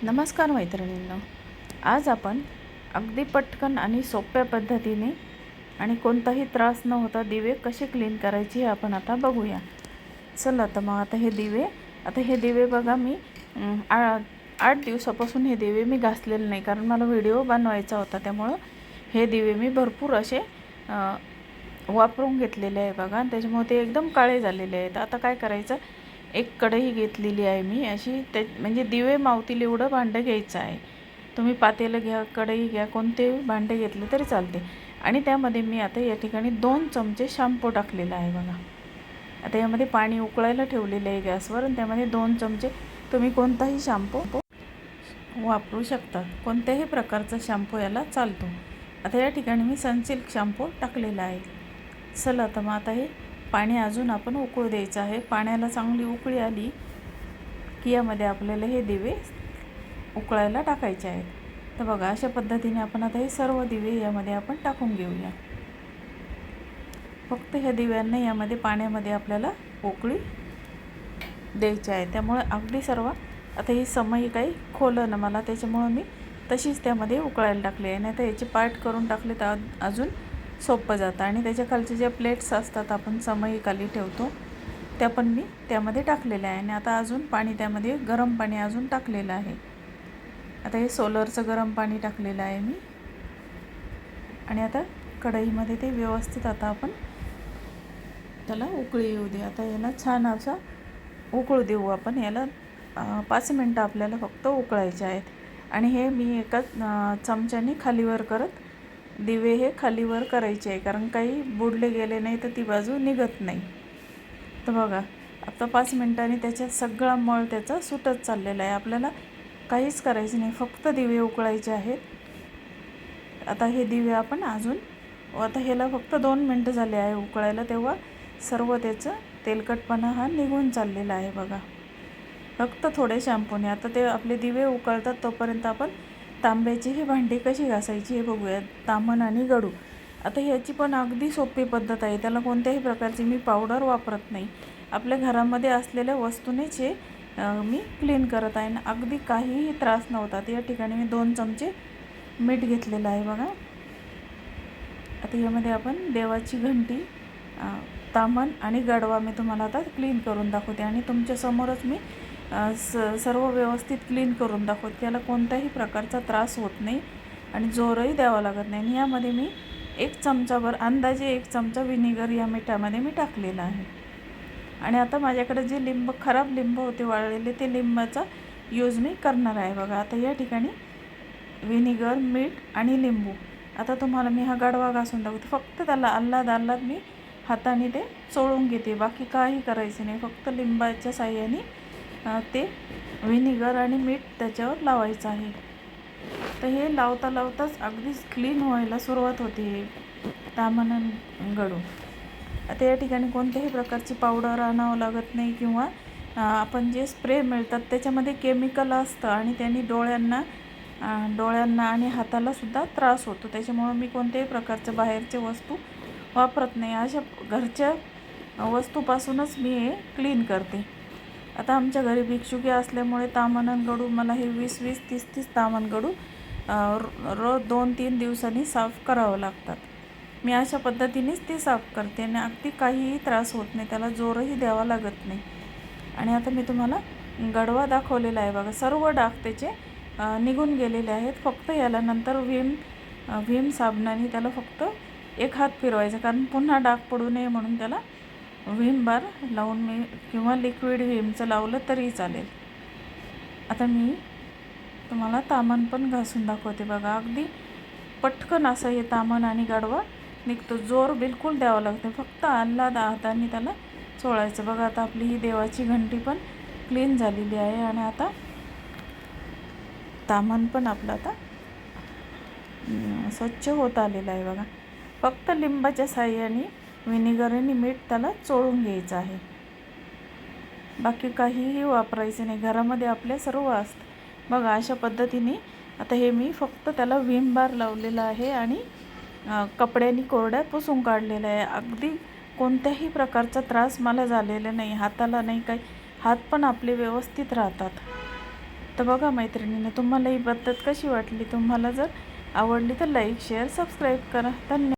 नमस्कार मैत्रिणींनो, आज आपण अगदी पटकन आणि सोप्या पद्धतीने आणि कोणताही त्रास न होता दिवे कसे क्लीन करायचे हे आपण आता बघूया. चला तर मग आता हे दिवे बघा, मी 8 दिवसापासून हे दिवे मी घासलेले नाही, कारण मला व्हिडिओ बनवायचा होता. त्यामुळं हे दिवे मी भरपूर असे वापरून घेतलेले आहे बघा, आणि त्याच्यामुळे ते एकदम काळे झालेले आहेत. आता काय करायचं, एक कढई घेतलेली आहे मी अशी, म्हणजे दिवे मावतील एवढं भांडं घ्यायचं आहे. तुम्ही पातेलं घ्या, कढई घ्या, कोणते भांडे घेतले तरी चालते. आणि त्यामध्ये मी आता या ठिकाणी 2 चमचे शॅम्पू टाकलेला आहे बघा. आता यामध्ये पाणी उकळायला ठेवलेलं आहे गॅसवर, आणि त्यामध्ये 2 चमचे तुम्ही कोणताही शॅम्पू वापरू शकता. कोणत्याही प्रकारचा शॅम्पू याला चालतो. आता या ठिकाणी मी सनसिल्क शॅम्पू टाकलेला आहे. चला तर मग आता हे पाणी अजून आपण उकळू द्यायचं आहे. पाण्याला चांगली उकळी आली की यामध्ये आपल्याला हे दिवे उकळायला टाकायचे आहेत. तर बघा, अशा पद्धतीने आपण आता हे सर्व दिवे यामध्ये आपण टाकून घेऊया. फक्त ह्या दिव्यांना यामध्ये पाण्यामध्ये आपल्याला उकळी द्यायची आहे. त्यामुळे अगदी सर्व आता ही समई काही खोलं ना मला, त्याच्यामुळं मी तशीच त्यामध्ये उकळायला टाकली आहे. नाही तर याचे पार्ट करून टाकले तर अजून सोपं जातं. आणि त्याच्या खालचे जे प्लेट्स असतात आपण समई खाली ठेवतो, त्या पण मी त्यामध्ये टाकलेल्या आहे. आणि आता अजून पाणी त्यामध्ये गरम पाणी अजून टाकलेलं आहे. आता हे सोलरचं गरम पाणी टाकलेलं आहे मी. आणि आता कढईमध्ये ते व्यवस्थित आता आपण त्याला उकळी येऊ दे. आता याला छान असा उकळू देऊ आपण. याला 5 मिनटं आपल्याला फक्त उकळायचे आहेत. आणि हे मी एका चमच्याने खालीवर करत दिवे हे खालीवर करायचे आहे, कारण काही बुडले गेले नाही तर ती बाजू निघत नाही. तर बघा, आता 5 मिनटांनी त्याच्यात सगळा मळ त्याचा सुटत चाललेला आहे. आपल्याला काहीच करायचं नाही, फक्त दिवे उकळायचे आहेत. आता हे दिवे आपण अजून, आता ह्याला फक्त 2 मिनटं झाले आहे उकळायला, तेव्हा सर्व त्याचं तेलकटपणा हा निघून चाललेला आहे बघा, फक्त थोडे शॅम्पूने. आता ते आपले दिवे उकळतात तोपर्यंत आपण तांब्याची ही भांडी कशी घासायची हे बघूया. ताम्हण आणि गडू. आता ह्याची पण अगदी सोपी पद्धत आहे. त्याला कोणत्याही प्रकारची मी पावडर वापरत नाही. आपल्या घरामध्ये असलेल्या वस्तूनेच हे मी क्लीन करत आहे. अगदी काहीही त्रास नव्हता. या ठिकाणी मी 2 चमचे मीठ घेतलेलं आहे बघा. आता यामध्ये आपण देवाची घंटी, ताम्हण आणि गडवा मी तुम्हाला आता क्लीन करून दाखवते. आणि तुमच्यासमोरच मी सर्व व्यवस्थित क्लीन करून दाखवते. त्याला कोणत्याही प्रकारचा त्रास होत नाही आणि जोरही द्यावा लागत नाही. आणि यामध्ये मी 1 चमचाभर, अंदाजे 1 चमचा विनेगर या मिठामध्ये मी टाकलेला आहे. आणि आता माझ्याकडे जे खराब लिंब होते वाळलेले, ते लिंबाचा यूज मी करणार आहे बघा. आता या ठिकाणी विनेगर, मीठ आणि लिंबू. आता तुम्हाला मी हा गडवा घासून दाखवते. फक्त त्याला आल्हाद मी हाताने ते चोळून घेते. बाकी काही करायचं नाही. फक्त लिंबाच्या साह्याने ते विनेगर आणि मीठ त्याच्यावर लावायचं आहे. तर हे लावता लावताच अगदीच क्लीन व्हायला सुरुवात होते हे ताम्हण गडू. आता या ठिकाणी कोणत्याही प्रकारची पावडर आणावं लागत नाही, किंवा आपण जे स्प्रे मिळतात त्याच्यामध्ये केमिकल असतं आणि त्यांनी डोळ्यांना आणि हातालासुद्धा त्रास होतो. त्याच्यामुळं मी कोणत्याही प्रकारच्या बाहेरच्या वस्तू वापरत नाही. अशा घरच्या वस्तूपासूनच मी हे क्लीन करते. आता आमच्या घरी भिक्षुकी असल्यामुळे ताम्हण गडू मला हे 20-20, 30-30 ताम्हण गडू रोज 2-3 दिवसांनी साफ करावं लागतात. मी अशा पद्धतीनेच ते साफ करते आणि अगदी काहीही त्रास होत नाही. त्याला जोरही द्यावा लागत नाही. आणि आता मी तुम्हाला गडवा दाखवलेला आहे बघा. सर्व डाग त्याचे निघून गेलेले आहेत. फक्त याला नंतर व्हीम साबणाने त्याला फक्त 1 हात फिरवायचा, कारण पुन्हा डाग पडू नये म्हणून त्याला व्हीम बार लावून मी, किंवा लिक्विड व्हीमचं लावलं तरी चालेल. आता मी तुम्हाला ताम्हण पण घासून दाखवते बघा. अगदी पटकन असं हे ताम्हण आणि गडवा निघतो. जोर बिलकुल द्यावा लागते. फक्त आल्हाद हाताने त्याला चोळायचं बघा. आता आपली ही देवाची घंटी पण क्लीन झालेली आहे. आणि आता ताम्हण पण आपलं आता स्वच्छ होत आलेलं आहे बघा. फक्त लिंबाच्या साह्याने, विनेगर आणि मीठ त्याला चोळून घ्यायचं आहे. बाकी काहीही वापरायचं नाही. घरामध्ये आपल्या सर्व असतं बघा. अशा पद्धतीने आता हे मी फक्त त्याला व्हीम बार लावलेला आहे आणि कपड्यांनी कोरड्या पुसून काढलेलं आहे. अगदी कोणत्याही प्रकारचा त्रास मला झालेला नाही. हाताला नाही काही. हात पण आपले व्यवस्थित राहतात. तर बघा मैत्रिणींनो, तुम्हाला ही पद्धत कशी वाटली? तुम्हाला जर आवडली तर लाईक शेअर सबस्क्राईब करा. धन्यवाद.